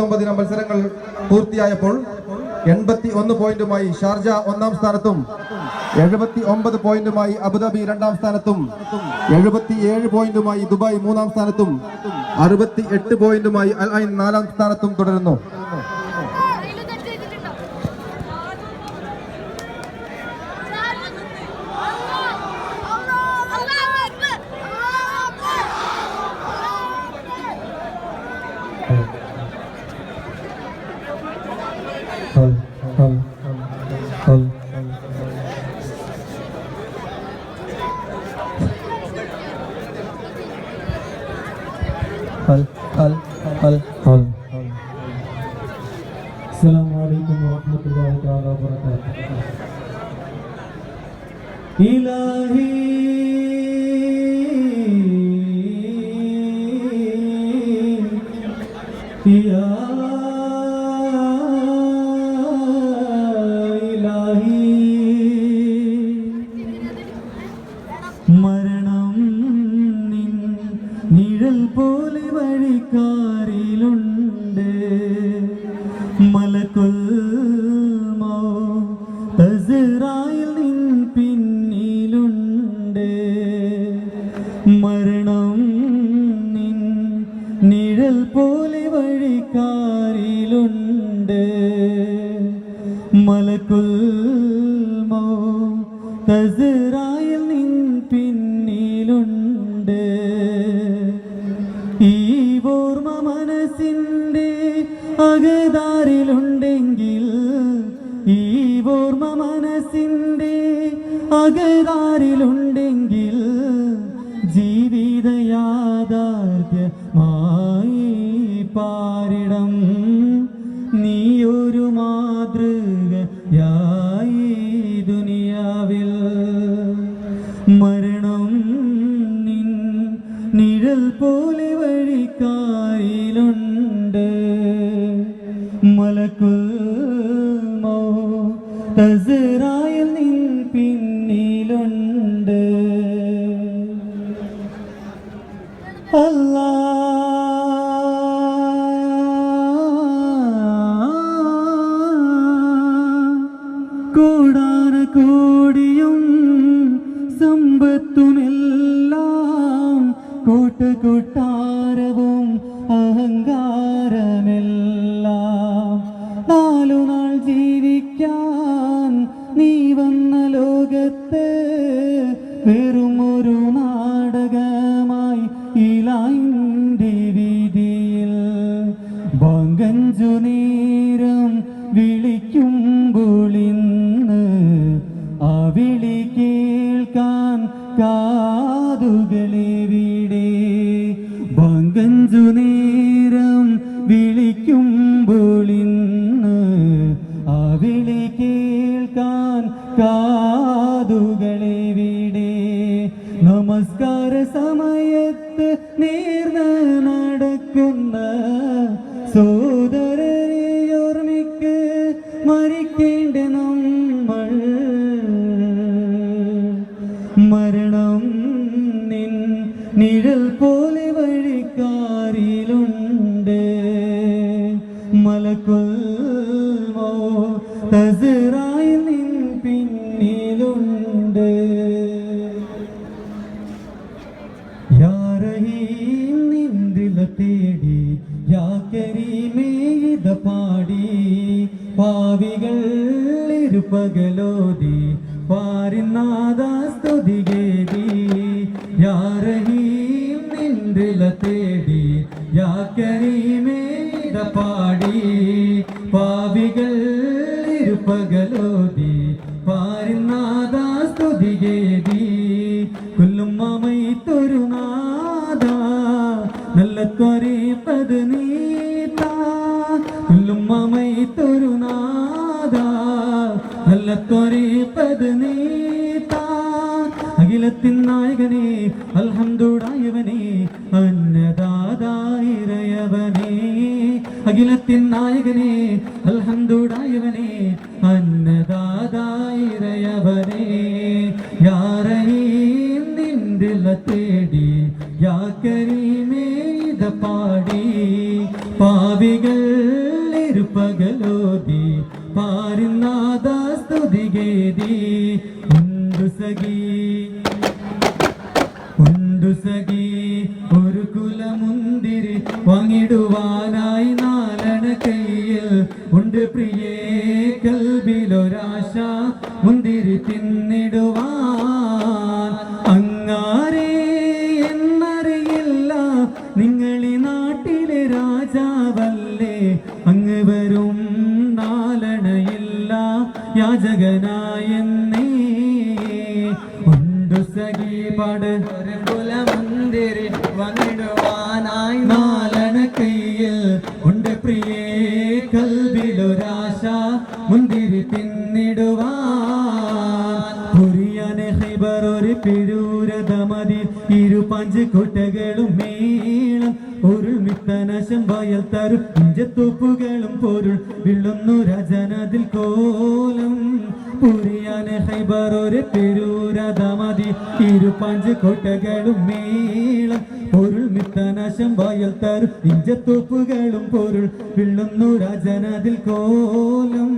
19 മത്സരങ്ങൾ പൂർത്തിയായപ്പോൾ 81 പോയിന്റുമായി ഷാർജ ഒന്നാം സ്ഥാനത്തും 79 പോയിന്റുമായി അബുദാബി രണ്ടാം സ്ഥാനത്തും 77 പോയിന്റുമായി ദുബായ് മൂന്നാം സ്ഥാനത്തും 68 പോയിന്റുമായി അൽ ഐൻ നാലാം സ്ഥാനത്തും തുടരുന്നു. Assalamu alaikum warahmatullahi taala wabarakatuh. Ilahi ya ilahi മരണം നിൻ നിഴൽ പോലെ വഴിക്കാരിലുണ്ട് മലക്കുൽ മൗത്ത് അസ്റായിൽ നിൻ പിന്നിലുണ്ട് മരണം നിൻ നിഴൽ പോലെ വഴിക്കാരിലുണ്ട് മലക്കുൽ മൗത്ത് അസ്റായിൽ നിൻ പിന്നിലുണ്ട് ഈ ഓർമ്മ മനസ്സിൻ്റെ അകതാരിലുണ്ടെങ്കിൽ ഈ ഓർമ്മ മനസ്സിൻ്റെ അകതാരിലുണ്ടെങ്കിൽ ജീവിത യാഥാർത്ഥ്യമായി പാരിടം നീയൊരു മാതൃകയായി ദുനിയാവിൽ മരണം നിൻ നിഴൽ പോലെ വഴിക്കാരിലുണ്ട് മലക്കുൽ മൗത്ത് അസ്റായിൽ നിൻ പിന്നിലുണ്ട് കൂടാന കൂടിയും സമ്പത്തുമെല്ലാം കൂട്ടുകൂട്ടാരവും അഹങ്കാരമെല്ലാം നാലുനാൾ ജീവിക്കാൻ നീ വന്ന ലോകത്ത് വെറും ഒരു നാടകമായി ഇലായിൻ്റെ വീതിയിൽ ബാങ്കഞ്ചു നേരം വിളിക്കുമ്പോൾ ഇന്ന് ആ വിളി കേൾക്കാൻ കാതുകളെവിടെ ബാങ്കഞ്ചു നേരം വിളിക്കുമ്പോൾ ഇന്ന് ആ വിളി കേൾക്കാൻ കാതുകളെവിടെ നമസ്കാര സമയത്ത് നേർന്ന് നടക്കുന്ന സോദരരെ ഓർമ്മിക്ക് മരിക്കേണ്ട നമ്മൾ മരണം നിൻ നിഴൽ പോലെ വഴിക്കാരിലുണ്ട് മലക്കുൽ മൗത്ത് അസ്റായിൽ നിൻ പിന്നിലുണ്ട് യാ റഹീം നിന്ദില തേടി യാ കരീമേ ഇത പാടി പാവികൾ ഇരുപകലോതി പാരിനാദാ സ്തുതികേടി യാ റഹീം നിന്ദില തേടി യാ കരീമേ ഇത പാടി പാവികൾ ഇരുപകലോതി പാരിനാദാ സ്തുതികേടി കുല്ലുമ്മൈത്തൊരു നാദ നല്ല ത്വരീഖത് നീത കുല്ലുമ്മൈത്തൊരു നാദ നല്ല ത്വരീഖത് നീത അഖിലത്തിൻ നായകനേ അൽഹംദുലില്ലാഹി അന്നദാതായിരയവനേ അഖിലത്തിൻ നായകനേ അൽഹംദുലില്ലാഹി അന്നദാതായിരയവനേ യാ റഹീം നിന്ദില തേടി യാ കരീമേ ഇത പാടി പാവികൾ തിരുപ്പകലോതി പാരിനാഥ സ്തുതിഗേതി ഉണ്ടു സഖി ഒരു കുലമുന്തിരി വാങ്ങിടുവാനായി നാലണ കയ്യിൽ ഉണ്ട് പ്രിയേ കൽബിലൊരാശ മുന്തിരി തിന്നിടുവാൻ അങ്ങാരേ എന്നറിയില്ല നിങ്ങളീ നാട്ടിലെ രാജാവല്ലേ അങ്ങ് വരും നാലണയില്ല യാചകനായെന്നേ ഉണ്ടു സഖി പാട് കുലമുന്തിരി വന്നിടുവാനായി നാലണ കയ്യിൽ ഉണ്ട് പ്രിയേ കൽബിലൊരാശ മുന്തിരി തിന്നിടുവാൻ പുരിയാനെ ഹൈബർ ഒരു പിഴൂരതമതി ഇരുപഞ്ച് കോട്ടകളും മേളം പൊരുൾ മിത്തനശം വയൽ തരും ഇഞ്ചത്തോപ്പുകളും പൊരുൾ വിള്ളുന്നു രചനതിൽ കോലം പുരിയാനെ ഹൈബർ ഒരു പിഴൂരതമതി ഇരുപഞ്ച് കോട്ടകളും മേളം പൊരുൾ മിത്തനശം വയൽ തരും ഇഞ്ചത്തോപ്പുകളും പൊരുൾ വിള്ളുന്നു രചനതിൽ കോലം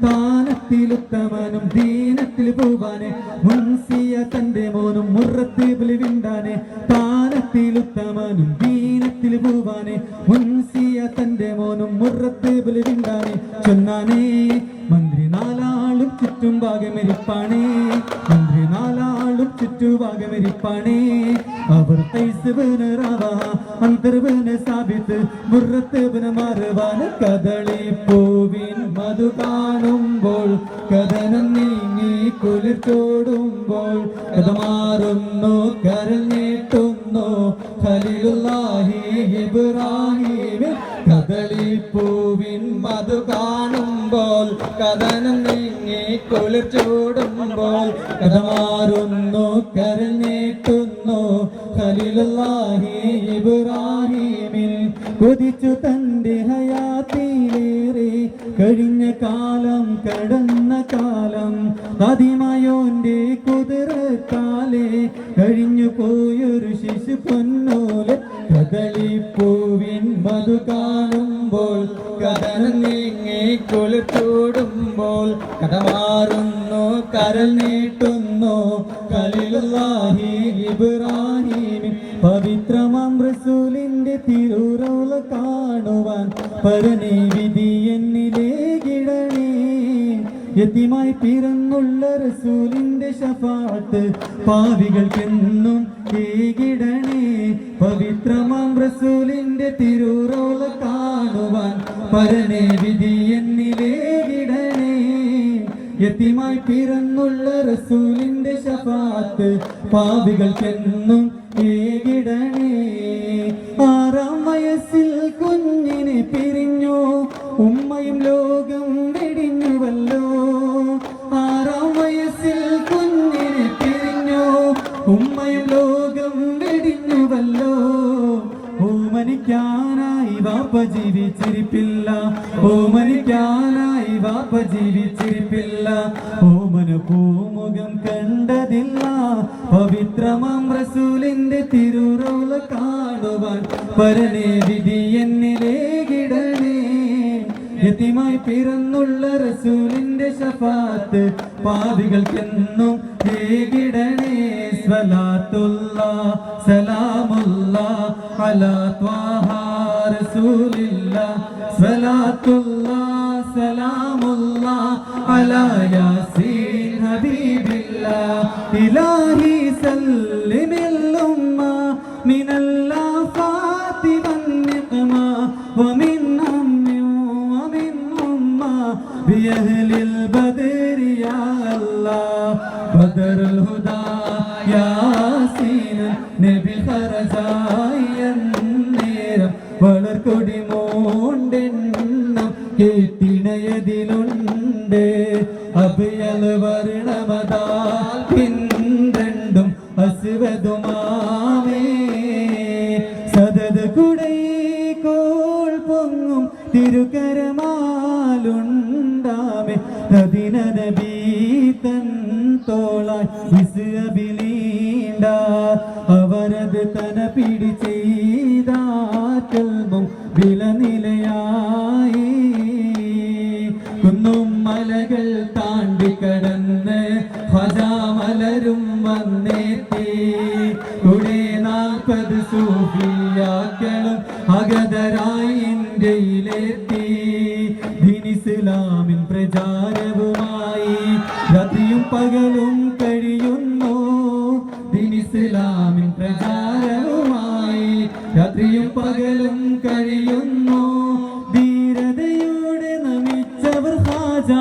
താനത്തിലുത്തമനും ദീനത്തിൽ പോവാനെ മുൻസിയ തന്റെ മോനും മുറത്ത് വിണ്ടാനെ താനത്തിലുത്തമനും ദീനത്തിൽ പോവാനെ മുൻസിയ തന്റെ മോനും മുറത്ത് വിണ്ടാനെ ചൊന്നാനേ മന്ത്രി നാലാളും ചുറ്റും ഭാഗമെരിപ്പാണേ മന്ത്രി നാലാളും ചുറ്റുഭാഗമെരിപ്പാണേ അവർ അന്തർവന് സാബിത്ത് മുറത്തേബിന് മാറുവാന് കദളി പൂവിൻ മധു കാണുമ്പോൾ കഥനം നീങ്ങി കുളിർച്ചോടുമ്പോൾ കഥ മാറുന്നു കരഞ്ഞിട്ടുന്നു ഖലീലുല്ലാഹി ഇബ്രാഹിം കദളി പൂവിൻ മധു കാണുമ്പോൾ കഥനം നീങ്ങി കുളിർച്ചോടുമ്പോൾ കഥ മാറുന്നു കരഞ്ഞിട്ടുന്നു ഖലീലുല്ലാഹി ഇബ്രാഹിമിൽ കൊതിച്ചു തന്റെ ഹയാത്തിലേറെ കഴിഞ്ഞ കാലം കടന്ന കാലം ആദിമായോന്റെ കുതിരത്താലെ കഴിഞ്ഞു പോയൊരു ശിശു പൊന്നോലെ കദളിപ്പൂവിൻ മധു കാണുമ്പോൾ കഥനം നീങ്ങി കുളിർച്ചോടുമ്പോൾ കഥ മാറുന്നു കരൽ നീട്ടുന്നു ഖലീലുല്ലാഹി ഇബ്രാഹിം പവിത്രമാം റസൂലിന്റെ തിരുറൗള കാണുവാൻ പരനേ വിധി എന്നിലേ കിടണേ യതീമായി പിറന്നുള്ള റസൂലിന്റെ ശഫാഅത്ത് പാവികൾക്കെന്നും ഏകിടണേ പവിത്രമാം റസൂലിന്റെ തിരുറൗള കാണുവാൻ പരനേ വിധി എന്നിലേ കിടണേ യതീമായി പിറന്നുള്ള റസൂലിന്റെ ശഫാഅത്ത് പാവികൾക്കെന്നും ഏകിടണേ ആറാം വയസ്സിൽ കുഞ്ഞിനെ പിരിഞ്ഞു ഉമ്മയും ലോകം വെടിഞ്ഞുവല്ലോ ആറാം വയസ്സിൽ കുഞ്ഞിനെ പിരിഞ്ഞു ഉമ്മയും ലോകം വെടിഞ്ഞുവല്ലോ ഓമനിക്കാനായി വാപ്പ ജീവിച്ചിരിപ്പില്ല ഓമനിക്കാനായി വാപ്പ ജീവിച്ചിരിപ്പില്ല ഓമന പൂമുഖം കണ്ടതില്ല പവിത്രമാം റസൂലിന്റെ തിരുറൗള കാണുവാൻ പരനേ വിധി എന്നിലേ കിടണേ യതീമായി പിറന്നുള്ള റസൂലിന്റെ ശഫാഅത്ത് പാവികൾക്കെന്നും ഏകിടണേ സ്വലാത്തുല്ലാഹ് സലാമുല്ലാഹ് അലാ ത്വാഹ റസൂലില്ലാഹ് സ്വലാത്തുല്ലാഹ് സലാമുല്ലാഹ് അലാ യാസീൻ ഹബീബില്ലാഹ് ഇലാഹി സല്ലിമിൽ ഉമ്മ മിനൽ ആഫാതി വന്നിഖ്മ വമിൻ بأهل البدر يا الله بدر الهدى ياسين نبي خرجاي النيرم വളർക്കൊടി മോണ്ടെണ്ണം കേട്ടിണയതിലുണ്ട് അഭയൽ വർണ്ണമതാൽ പിൻരണ്ടും അസുവതുമാമേ സദത് കുടൈ കോൾ പൊങ്ങും തിരുകരമാലുണ്ടാമേ നദിന നബി തൻ തോളായി ഇസ്അബിലീണ്ട അവരത് തന പിടി ചെയ്താൽമും വിലനിലയായി കുന്നും മലകൾ താണ്ടിക്കടന്ന് ഹജാമലരും വന്നെത്തി. കൂടെ 40 സൂഫിയാക്കളും അഗതരായി ഇന്ത്യയിലെത്തി. ദീനിസ്ലാമിൻ പ്രചാരവുമായി രാത്രിയും പകലും കഴിയുന്നു. ദീനിസ്ലാമിൻ പ്രചാരവുമായി രാത്രിയും പകലും കഴിയുന്നു. ധീരതയോടെ നമിച്ചവർ ഹാജ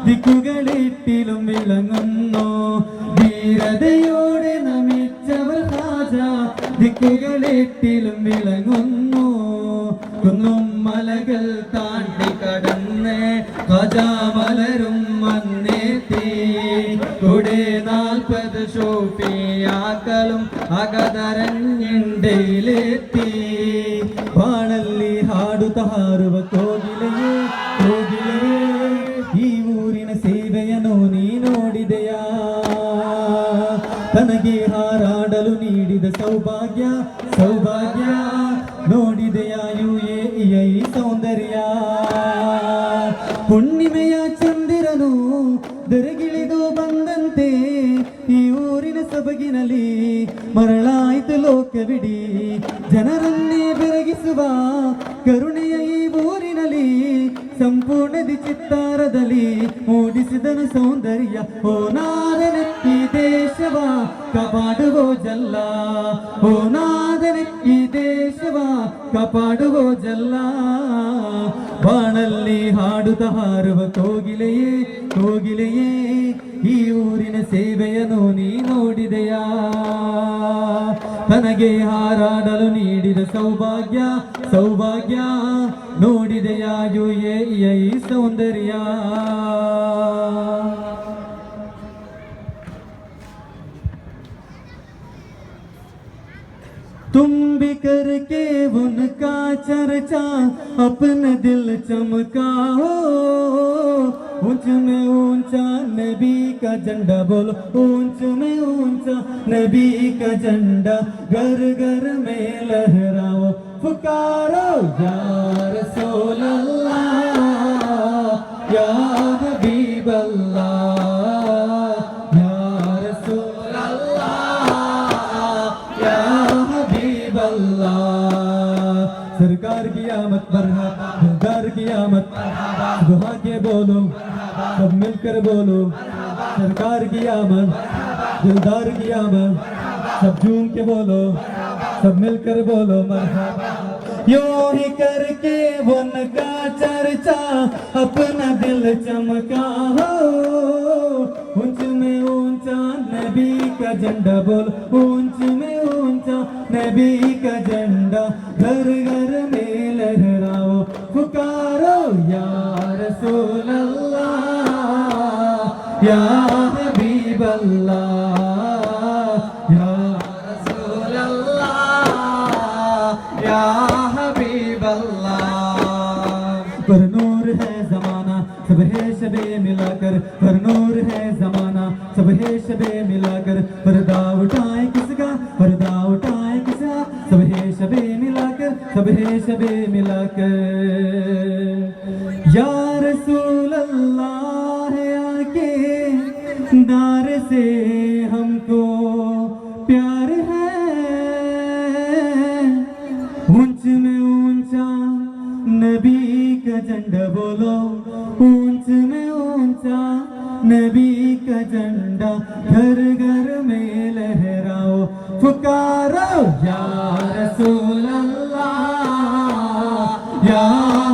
ദിക്കുകളെട്ടിലും വിളങ്ങുന്നു. ധീരതയോടെ നമിച്ചവർ ഹാജ ദിക്കുകളെട്ടിലും വിളങ്ങുന്നു. കുന്നും മലകൾ താണ്ടി കടന്ന് ഹജാമലരും വന്നെത്തി. കൂടെ 40 സൂഫിയാക്കളും അകതരഞ്ഞിണ്ടയിലെത്തി. ಬಾಳಲ್ಲಿ ಹಾಡುತ್ತ ಹಾರುವ ಕೋಗಿಲೆಯೇ ಕೋಗಿಲೆಯೇ, ಈ ಊರಿನ ಸೇವೆಯನ್ನು ನೀ ನೋಡಿದೆಯಾ? ತನಗೆ ಹಾರಾಡಲು ನೀಡಿದ ಸೌಭಾಗ್ಯ ಸೌಭಾಗ್ಯ ನೋಡಿದೆಯಾ? UAEಯ ಈ ಸೌಂದರ್ಯ. ಹುಣ್ಣಿಮೆಯ ಚಂದಿರನು ದರಗಿಳಿದು ಬಂದಂತೆ ಈ ಊರಿನ ಸೊಬಗಿನಲ್ಲಿ ಮರಳಾಯಿತು ಲೋಕವಿಡೀ. ಜನರನ್ನೇ ಬೆರಗಿಸುವ ಕರುಣೆಯ ಈ ಊರಿನಲ್ಲಿ ಸಂಪೂರ್ಣದಿ ಚಿತ್ತಾರದಲ್ಲಿ ಮೂಡಿಸಿದನು ಸೌಂದರ್ಯ. ಓ ನಾದನೆ ಈ ದೇಶವ ಕಾಪಾಡುವೋ ಜಲ್ಲ, ಓ ನಾದನೆ ಈ ದೇಶವ ಕಾಪಾಡುವೋ ಜಲ್ಲ. ಬಾಣಲ್ಲಿ ಹಾಡುತ್ತ ಹಾರುವ ಕೋಗಿಲೆಯೇ ಕೋಗಿಲೆಯೇ, ಈ ಊರಿನ ಸೇವೆಯನ್ನು ನೀ ನೋಡಿದೆಯಾ? ತನಗೆ ಹಾರಾಡಲು ನೀಡಿದ ಸೌಭಾಗ್ಯ ಸೌಭಾಗ್ಯ ನೋಡಿದೆಯಾ? UAEಯ ಈ ಸೌಂದರ್ಯ. तुम भी करके उनका चर्चा अपना दिल चमकाओ. ऊंच में ऊंचा नबी का झंडा बोलो, ऊंच में ऊंचा नबी का झंडा घर घर में लहराओ. पुकारो या रसूल अल्लाह या हबीब अल्लाह, या रसूल अल्लाह या हबीब अल्लाह. सरकार की आमद मरहबा, दिलदार की आमद दुआ के बोलो, सब मिलकर बोलो. सरकार की आमद, दिलदार की आमद, सब झूम के बोलो, सब मिलकर बोलो मरहबा. यूं ही करके उनका चर्चा अपना दिल चमकाओ. ऊंच में ऊंचा नबी का झंडा बोलो, ऊंच में ऊंचा नबी का झंडा घर घर में लहराओ. पुकारो या रसूल अल्लाह या हबीब अल्लाह, या रसूल अल्लाह या हबीब अल्लाह. पर नूर है जमाना सब है शबे मिलाकर, पर नूर है जमाना सब है शबे मिलाकर. पर्दा उठाए किसका, पर्दा उठाए किसका, सब है शबे मिलाकर, सब है शबे मिलाकर. या रसूल अल्लाह आके दार से हमको प्यार है. ऊंच में ऊंचा नबी का झंडा बोलो, ऊंच में ऊंचा नबी का झंडा घर घर में लहराओ. पुकारो या रसूल अल्लाह या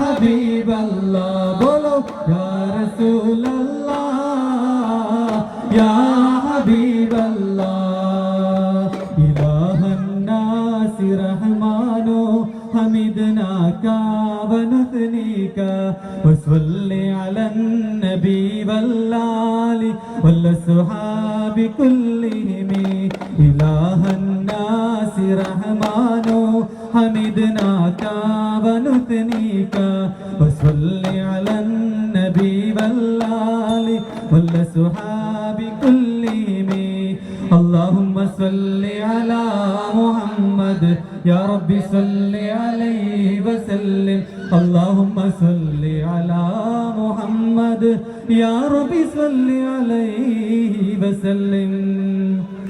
हबीब अल्लाह, बोलो या रसूल अल्लाह या हबीब अल्लाह. इलाहन नास रहमानो हमिदना का वनुतनी का वसल्ले अलन नबी वल्लाली वल्लसहाबी कुल्लिहिम. इलाहन नास रहमानो हमिदना का वनुतनी का वसल्ले अलन नबी वल्लाली वल्लसहाबी कुल्लिहिम. اللهم صل على محمد يا رب صل عليه وسلم. اللهم صل على محمد മുഹമ്മദ് യാ റബ്ബി സ്വല്ലി അലൈഹി വസല്ലം.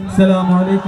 അസ്സലാമു അലൈക്കും.